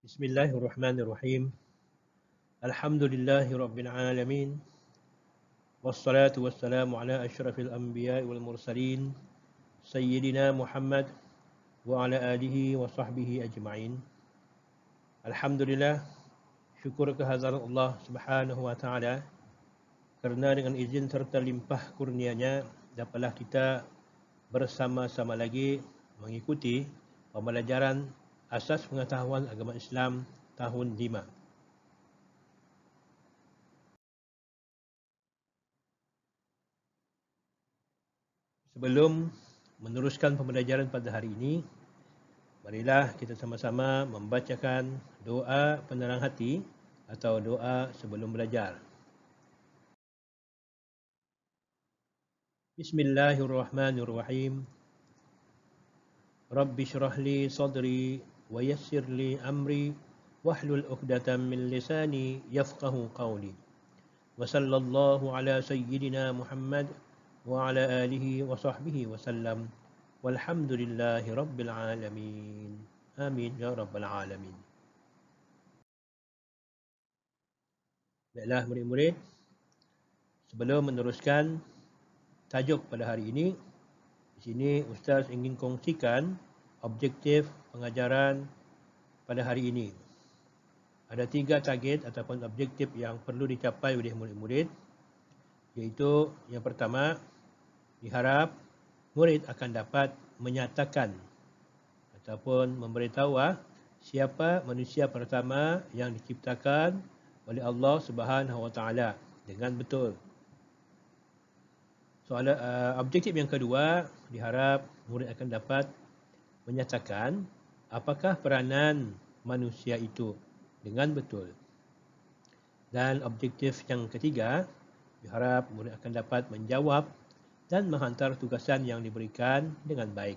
Bismillahirrahmanirrahim. Alhamdulillahi rabbil alamin. Wassalatu wassalamu ala asyrafil anbiya'i wal mursalin sayyidina Muhammad wa ala alihi wa sahbihi ajma'in. Alhamdulillah, syukur kehadirat Allah Subhanahu wa taala kerana dengan izin serta limpah kurnianya dapatlah kita bersama-sama lagi mengikuti pembelajaran asas pengetahuan agama Islam tahun 5. Sebelum meneruskan pembelajaran pada hari ini, marilah kita sama-sama membacakan doa penerang hati atau doa sebelum belajar. Bismillahirrahmanirrahim. Rabbi syrah li sadri wa yassir li amri wahlul 'uqdatam min lisani yafqahu qawli. Wa sallallahu ala sayyidina Muhammad wa ala alihi wa sahbihi wa sallam. Walhamdulillahi rabbil alamin. Amin ya rabbal alamin. Baiklah murid-murid, sebelum meneruskan tajuk pada hari ini, di sini Ustaz ingin kongsikan objektif pengajaran pada hari ini. Ada 3 target ataupun objektif yang perlu dicapai oleh murid-murid, iaitu yang pertama, diharap murid akan dapat menyatakan ataupun memberitahu siapa manusia pertama yang diciptakan oleh Allah Subhanahu wa taala dengan betul. Objektif yang kedua, diharap murid akan dapat menyatakan apakah peranan manusia itu dengan betul. Dan objektif yang ketiga, diharap murid akan dapat menjawab dan menghantar tugasan yang diberikan dengan baik.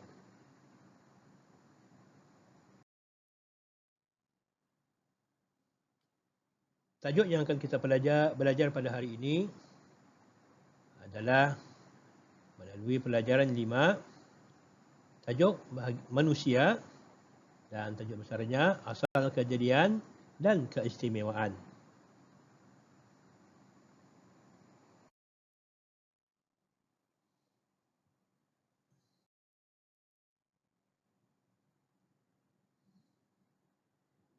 Tajuk yang akan kita belajar pada hari ini adalah melalui pelajaran 5, tajuk manusia, dan tajuk besarnya asal kejadian dan keistimewaan.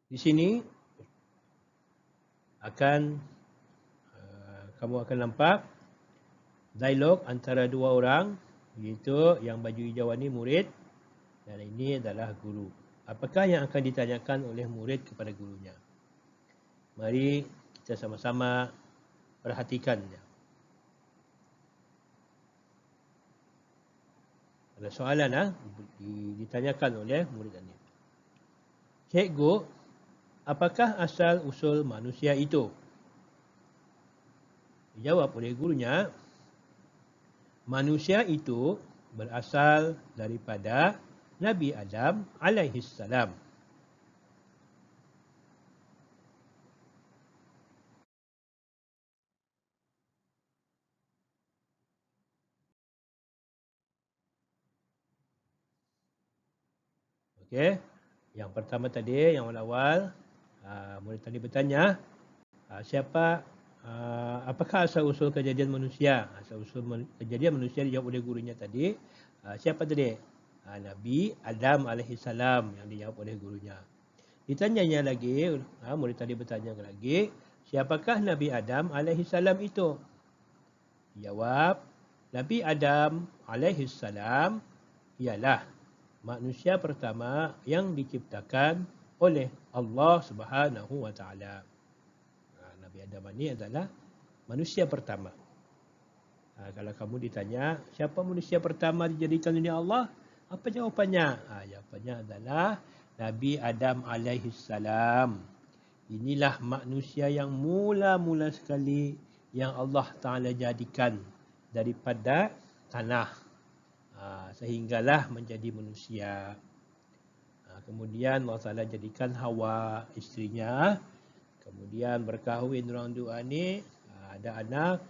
Di sini kamu akan nampak dialog antara 2 orang, iaitu yang baju hijau ini murid dan ini adalah guru. Apakah yang akan ditanyakan oleh murid kepada gurunya? Mari kita sama-sama perhatikannya. Ada soalan ditanyakan oleh murid ini. Cikgu, apakah asal usul manusia itu? Dijawab oleh gurunya, manusia itu berasal daripada Nabi Adam alaihi salam. Okey, yang pertama tadi, yang awal, murid tadi bertanya, apakah asal usul kejadian manusia? Asal usul kejadian manusia dijawab oleh gurunya tadi. Siapa tadi? Nabi Adam alaihi salam yang dijawab oleh gurunya. Ditanyanya lagi, murid tadi bertanya lagi, siapakah Nabi Adam alaihi salam itu? Jawab, Nabi Adam alaihi salam ialah manusia pertama yang diciptakan oleh Allah Subhanahu wa taala. Nabi Adam ini adalah manusia pertama. Kalau kamu ditanya, siapa manusia pertama dijadikan oleh Allah? Apa jawapannya? Jawapannya adalah Nabi Adam alaihi salam. Inilah manusia yang mula-mula sekali yang Allah Ta'ala jadikan daripada tanah. Sehinggalah menjadi manusia. Kemudian Allah Ta'ala jadikan Hawa isterinya. Kemudian berkahwin orang dua ni, ada anak,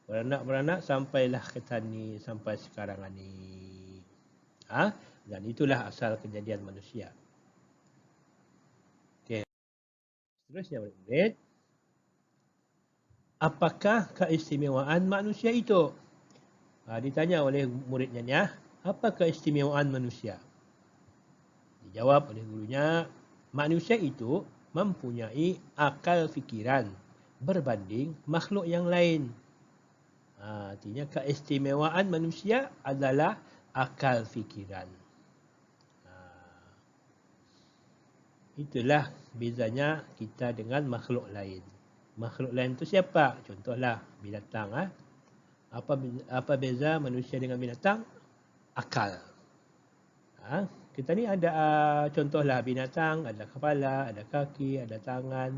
beranak sampailah ke tani sampai sekarang ni. Dan itulah asal kejadian manusia. Seterusnya murid-murid, apakah keistimewaan manusia itu? Ditanya oleh muridnya ni, apa keistimewaan manusia? Dijawab oleh gurunya, manusia itu mempunyai akal fikiran berbanding makhluk yang lain. Artinya keistimewaan manusia adalah akal fikiran. Itulah bezanya kita dengan makhluk lain. Makhluk lain itu siapa? Contohlah binatang. Apa beza manusia dengan binatang? Akal. Kita ni ada contohlah binatang, ada kepala, ada kaki, ada tangan.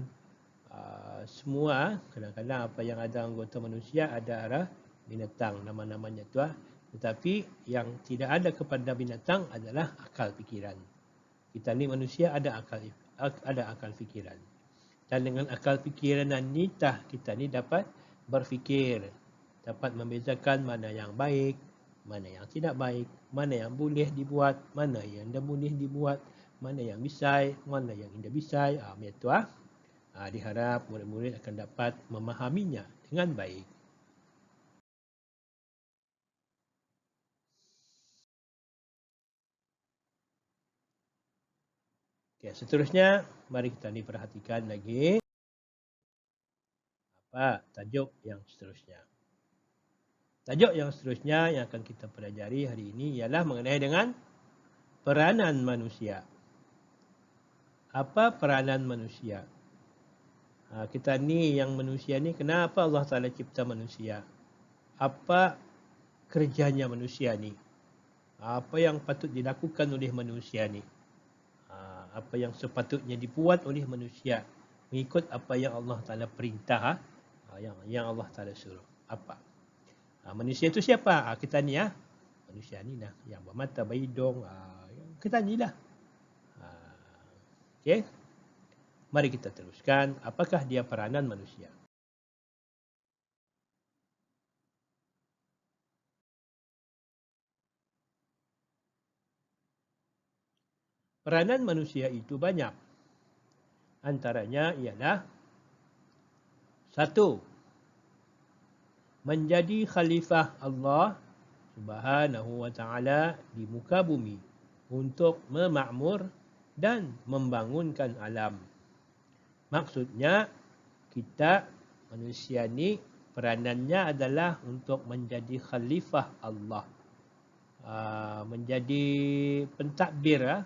Semua kadang-kadang apa yang ada anggota manusia ada arah binatang, nama-namanya tu. Tetapi yang tidak ada kepada binatang adalah akal fikiran. Kita ni manusia ada akal fikiran. Dan dengan akal fikiran ni kita ni dapat berfikir, dapat membezakan mana yang baik, mana yang tidak baik, mana yang boleh dibuat, mana yang tidak boleh dibuat, mana yang bisai, mana yang tidak bisai. Macam tu. Diharap murid-murid akan dapat memahaminya dengan baik. Okay, seterusnya, mari kita ni perhatikan lagi apa tajuk yang seterusnya. Tajuk yang seterusnya yang akan kita pelajari hari ini ialah mengenai dengan peranan manusia. Apa peranan manusia? Kita ni yang manusia ni, kenapa Allah Ta'ala cipta manusia? Apa kerjanya manusia ni? Apa yang patut dilakukan oleh manusia ni? Apa yang sepatutnya dibuat oleh manusia mengikut apa yang Allah Ta'ala perintah, yang Allah Ta'ala suruh. Apa? Manusia itu siapa? Kita ni manusia ni lah, yang bermata, berhidung, kita ni lah. Okey. Mari kita teruskan, apakah dia peranan manusia? Peranan manusia itu banyak. Antaranya ialah 1. Menjadi khalifah Allah Subhanahu wa ta'ala di muka bumi untuk memakmur dan membangunkan alam. Maksudnya, kita manusia ni peranannya adalah untuk menjadi khalifah Allah. Menjadi pentadbir.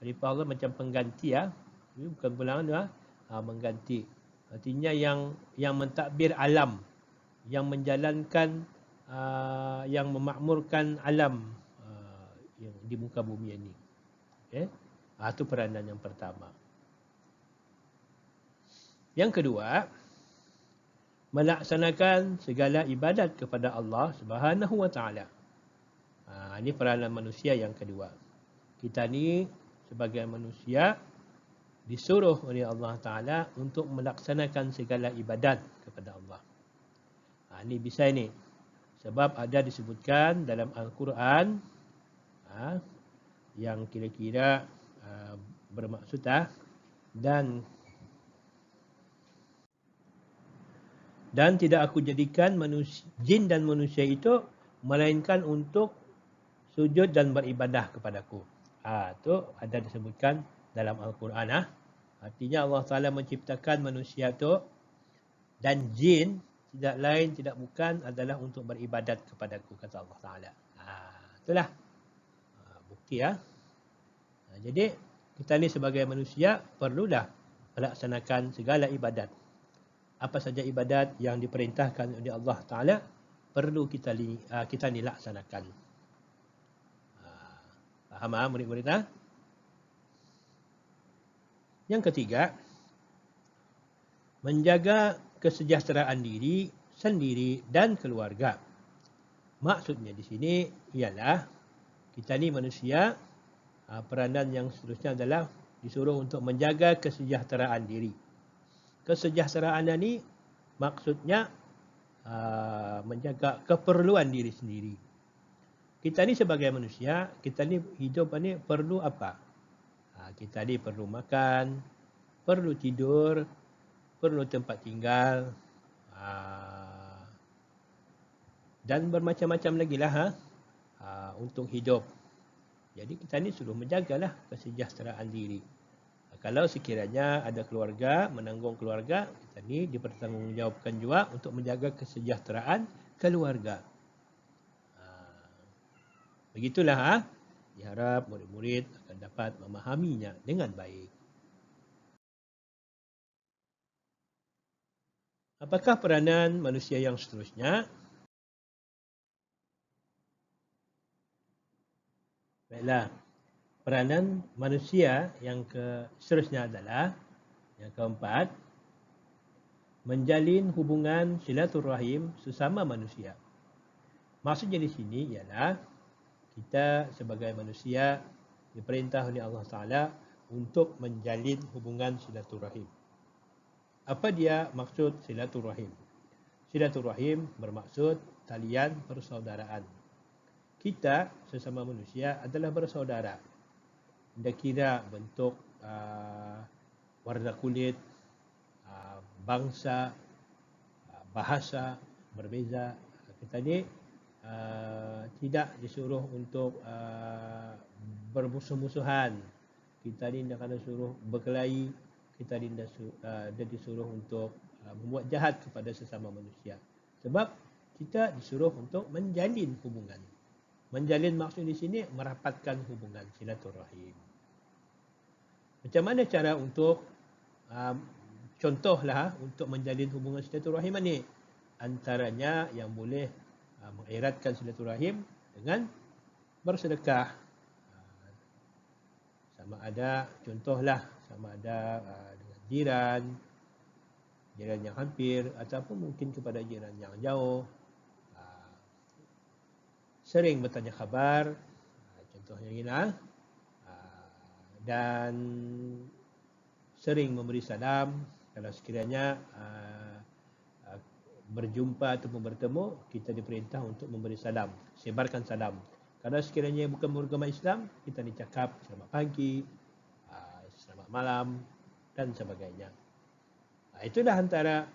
Khalifah Allah macam pengganti. Bukan pulangan, mengganti. Artinya yang mentadbir alam. Yang menjalankan, yang memakmurkan alam yang di muka bumi ini. Okay? Itu peranan yang pertama. Yang kedua, melaksanakan segala ibadat kepada Allah Subhanahu wa ta'ala. Ini peranan manusia yang kedua. Kita ni sebagai manusia disuruh oleh Allah Ta'ala untuk melaksanakan segala ibadat kepada Allah. Ini bisa ini. Sebab ada disebutkan dalam Al-Quran yang kira-kira bermaksud dan tidak aku jadikan jin dan manusia itu melainkan untuk sujud dan beribadah kepadaku. Itu ada disebutkan dalam Al-Quran. Artinya Allah Ta'ala menciptakan manusia itu dan jin tidak lain tidak bukan adalah untuk beribadat kepadaku, kata Allah Ta'ala. Itulah bukti. Jadi kita ni sebagai manusia perlulah melaksanakan segala ibadat. Apa saja ibadat yang diperintahkan oleh Allah Ta'ala perlu kita ni laksanakan. Faham murid-murid? Yang ketiga, menjaga kesejahteraan diri sendiri dan keluarga. Maksudnya di sini ialah kita ni manusia, peranan yang seterusnya adalah disuruh untuk menjaga kesejahteraan diri. Kesejahteraan ni maksudnya menjaga keperluan diri sendiri. Kita ni sebagai manusia, kita ni hidup ni perlu apa? Kita ni perlu makan, perlu tidur, perlu tempat tinggal, dan bermacam-macam lagi lah untuk hidup. Jadi kita ni suruh menjagalah kesejahteraan diri. Kalau sekiranya ada keluarga, menanggung keluarga, kita ni dipertanggungjawabkan juga untuk menjaga kesejahteraan keluarga. Begitulah. Diharap murid-murid akan dapat memahaminya dengan baik. Apakah peranan manusia yang seterusnya? Baiklah, peranan manusia yang seterusnya adalah yang keempat, menjalin hubungan silaturahim sesama manusia. Maksudnya di sini ialah kita sebagai manusia diperintah oleh Allah Ta'ala untuk menjalin hubungan silaturahim. Apa dia maksud silaturahim? Silaturahim bermaksud talian persaudaraan. Kita sesama manusia adalah bersaudara. Tidak kira bentuk warna kulit, bangsa, bahasa berbeza. Kita ni tidak disuruh untuk bermusuh-musuhan. Kita ni tidak kena suruh berkelahi. Kita ni tidak disuruh untuk membuat jahat kepada sesama manusia. Sebab kita disuruh untuk menjalin hubungan. Menjalin maksud di sini merapatkan hubungan silaturahim. Macam mana cara untuk contohlah untuk menjalin hubungan silaturahim ni? Antaranya yang boleh mengeratkan silaturahim dengan bersedekah. Sama ada contohlah, sama ada dengan jiran yang hampir ataupun mungkin kepada jiran yang jauh. Sering bertanya khabar, contohnya gini, dan sering memberi salam. Kalau sekiranya berjumpa ataupun bertemu, kita diperintah untuk memberi salam, sebarkan salam. Kalau sekiranya bukan beragama Islam, kita dicakap selamat pagi, selamat malam dan sebagainya. Itulah antara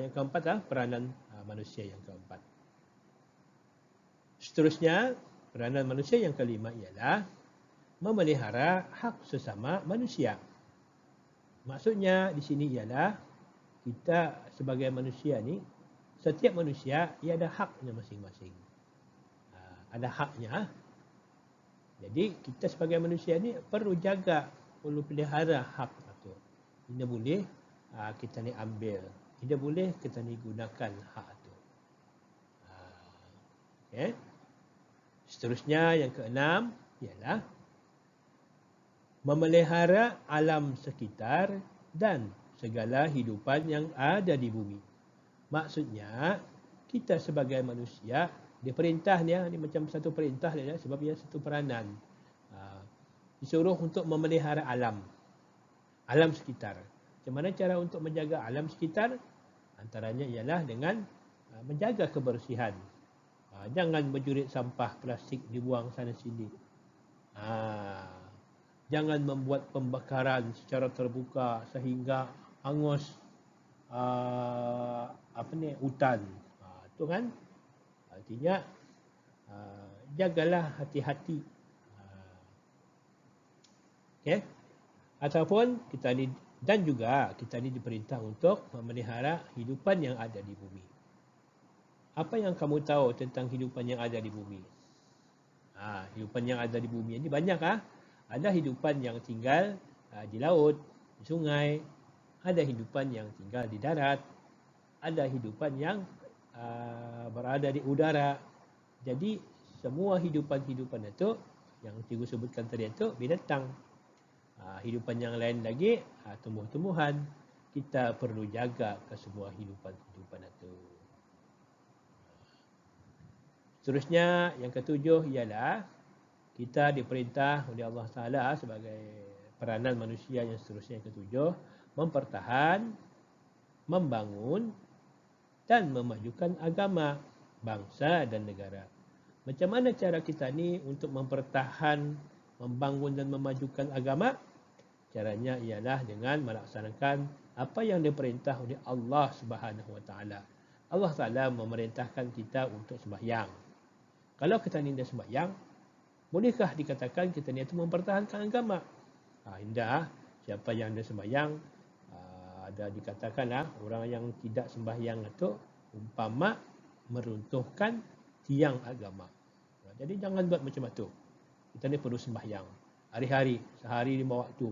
yang keempat, peranan manusia yang keempat. Seterusnya, peranan manusia yang kelima ialah memelihara hak sesama manusia. Maksudnya di sini ialah kita sebagai manusia ni, setiap manusia ia ada haknya masing-masing. Ada haknya. Jadi kita sebagai manusia ni perlu jaga, perlu pelihara hak itu. Tidak boleh kita ni ambil, tidak boleh kita ni gunakan hak itu. Okay. Seterusnya yang keenam ialah memelihara alam sekitar dan segala hidupan yang ada di bumi. Maksudnya kita sebagai manusia diperintah ni macam satu perintah dia, sebab ia satu peranan. Disuruh untuk memelihara alam sekitar. Macam mana cara untuk menjaga alam sekitar? Antaranya ialah dengan menjaga kebersihan. Jangan berjurit sampah plastik dibuang sana sini. Jangan membuat pembakaran secara terbuka sehingga hangus hutan. Itu kan artinya jagalah hati-hati. Okay? Ataupun kita ni, dan juga kita ni diperintah untuk memelihara hidupan yang ada di bumi. Apa yang kamu tahu tentang hidupan yang ada di bumi? Hidupan yang ada di bumi ini banyak. Ada hidupan yang tinggal di laut, di sungai. Ada hidupan yang tinggal di darat. Ada hidupan yang berada di udara. Jadi semua hidupan-hidupan itu yang cikgu sebutkan tadi itu binatang. Hidupan yang lain lagi tumbuh-tumbuhan. Kita perlu jaga ke semua hidupan-hidupan itu. Seterusnya yang ketujuh ialah kita diperintah oleh Allah Ta'ala sebagai peranan manusia yang seterusnya yang ketujuh, mempertahan, membangun dan memajukan agama, bangsa dan negara. Macam mana cara kita ni untuk mempertahan, membangun dan memajukan agama? Caranya ialah dengan melaksanakan apa yang diperintah oleh Allah Subhanahu Wa Taala. Allah Taala memerintahkan kita untuk sembahyang. Kalau kita ni dah sembahyang, bolehkah dikatakan kita ni itu mempertahankan agama? Indah. Siapa yang ada sembahyang, ada dikatakanlah orang yang tidak sembahyang itu umpama meruntuhkan tiang agama. Jadi jangan buat macam itu. Kita ni perlu sembahyang hari-hari, sehari 5 waktu.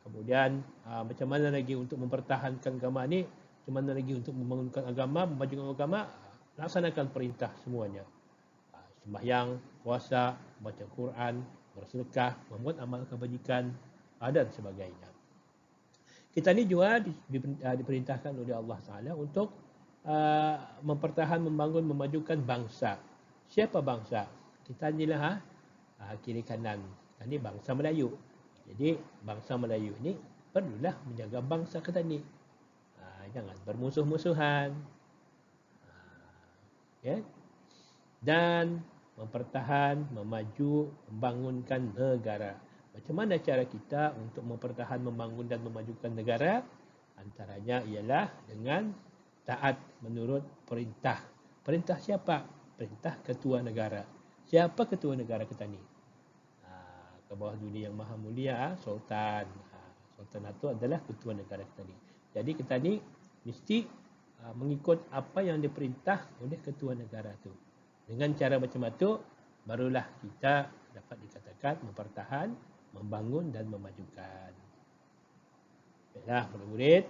Kemudian macam mana lagi untuk mempertahankan agama ni, macam mana lagi untuk membangunkan agama, memajukan agama, laksanakan perintah semuanya. Sembahyang, puasa, baca Quran, bersedekah, membuat amal kebajikan dan sebagainya. Kita ni juga diperintahkan oleh Allah Taala untuk membangun, memajukan bangsa. Siapa bangsa? Kita ni lah kiri kanan. Ini bangsa Melayu. Jadi bangsa Melayu ini perlulah menjaga bangsa kita ni. Jangan bermusuh-musuhan. Ya. Dan memaju, membangunkan negara. Macam mana cara kita untuk membangun dan memajukan negara? Antaranya ialah dengan taat menurut perintah. Perintah siapa? Perintah ketua negara. Siapa ketua negara kita ni? Ke bawah dunia yang maha mulia, Sultan. Sultan itu adalah ketua negara kita ni. Jadi kita ni mesti mengikut apa yang diperintah oleh ketua negara tu. Dengan cara macam itu, barulah kita dapat dikatakan mempertahan, membangun dan memajukan. Baiklah murid-murid,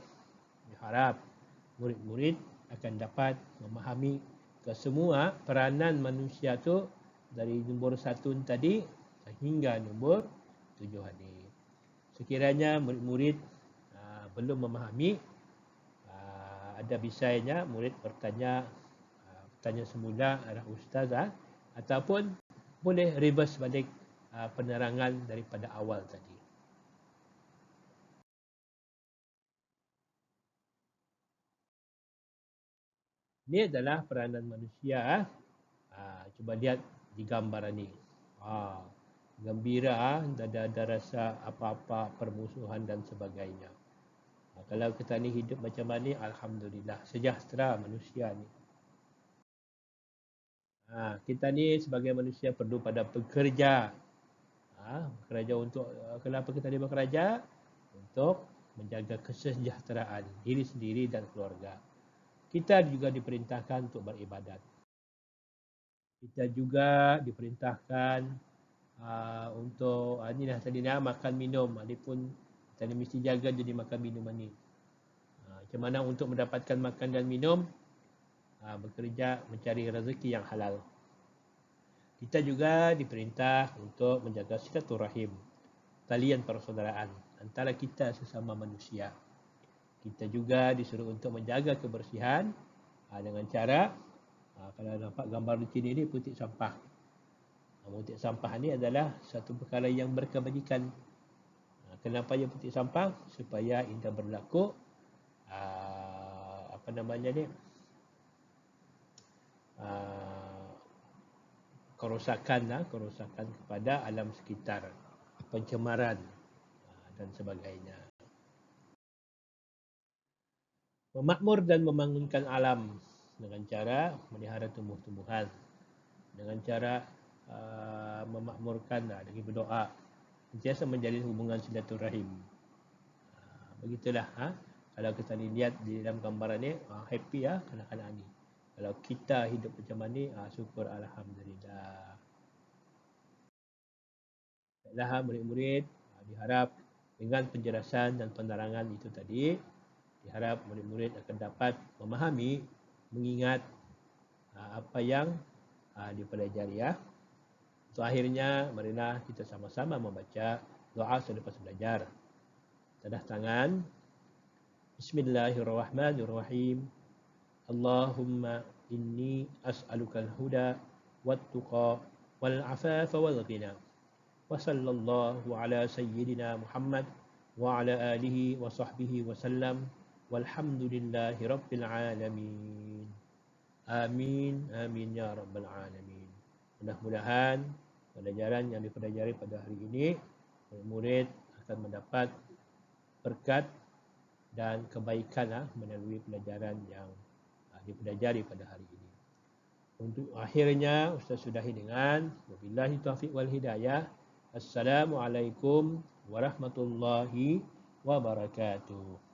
diharap murid-murid akan dapat memahami kesemua peranan manusia tu dari nombor 1 tadi sehingga nombor 7 ni. Sekiranya murid-murid belum memahami, ada bisanya murid bertanya semula arah ustazah ataupun boleh reverse balik penerangan daripada awal tadi. Ini adalah peranan manusia. Cuba lihat di gambar ini. Gembira, tidak ada rasa apa-apa permusuhan dan sebagainya. Kalau kita ni hidup macam ni, alhamdulillah, sejahtera manusia ni. Kita ni sebagai manusia perlu pada bekerja. Bekerja untuk, kenapa kita ni bekerja? Untuk menjaga kesejahteraan diri sendiri dan keluarga. Kita juga diperintahkan untuk beribadat. Kita juga diperintahkan untuk inilah tadi makan minum. Adapun kita mesti jaga jadi makan minum ni. Macam mana untuk mendapatkan makan dan minum? Bekerja mencari rezeki yang halal. Kita juga diperintah untuk menjaga silaturahim, talian persaudaraan antara kita sesama manusia. Kita juga disuruh untuk menjaga kebersihan dengan cara kalau nampak gambar di sini ni putik sampah. Putik sampah ni adalah satu perkara yang berkebajikan. Kenapa ia putik sampah? Supaya tidak berlaku kerosakan kepada alam sekitar, pencemaran dan sebagainya. Memakmur dan membangunkan alam dengan cara melihara tumbuh-tumbuhan, dengan cara memakmurkan dengan berdoa, sentiasa menjalin hubungan silaturahim. Begitulah. Kalau kita lihat di dalam gambaran ni, happy anak-anak ni. Kalau kita hidup macam ni, syukur alhamdulillah. Baiklah murid-murid, diharap dengan penjelasan dan penerangan itu tadi, diharap murid-murid akan dapat memahami, mengingat apa yang dipelajari ya. Untuk akhirnya, marilah kita sama-sama membaca doa selepas belajar. Tadah tangan. Bismillahirrahmanirrahim. Allahumma inni as'alukal huda wat-tuqa wal-afafa wal-ghina. Wa sallallahu ala sayyidina Muhammad wa ala alihi wa sahbihi wa sallam. Walhamdulillahi rabbil alamin. Amin, amin ya rabbal alamin. Mudah-mudahan pelajaran yang dipelajari pada hari ini, murid akan mendapat berkat dan kebaikan melalui pelajaran yang dipelajari pada hari ini. Untuk akhirnya Ustaz sudahi dengan wabillahi taufiq wal hidayah. Assalamualaikum warahmatullahi wabarakatuh.